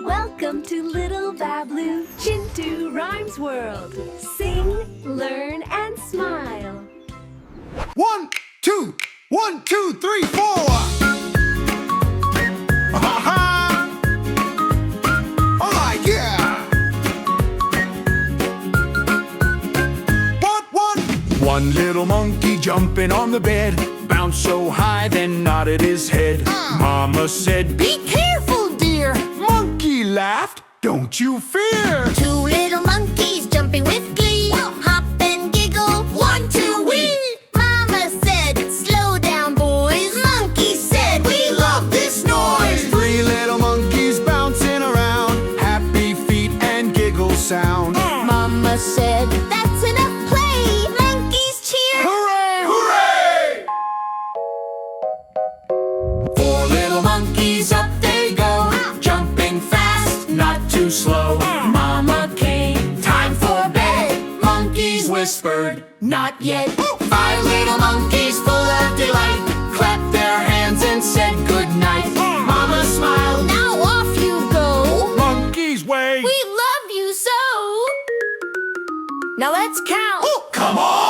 Welcome to Little Babloo Chintu Rhymes World. Sing, learn, and smile. 1, 2, 1, 2, 3, 4. All right, yeah. One little monkey jumping on the bed, bounced so high then nodded his head. Mama said, "Be careful, dear." Monkey laughed, "Don't you fear." Two little monkeys jumping with glee. Hop and giggle, 1, 2, wee. Mama said, "Slow down, boys." Monkey said, "We love this noise." Three little monkeys bouncing around, happy feet and giggle sound. Mama said, "That's enough play." Monkeys cheer. Hooray! Hooray! Four little monkeys, up they go, jumping fast, not too slow. Mama came, time for bed. Monkeys whispered, "Not yet." Five little monkeys, full of delight, clapped their hands and said goodnight. Mama smiled, Now off you go. monkeys wait. We love you so. Now let's count. Come on!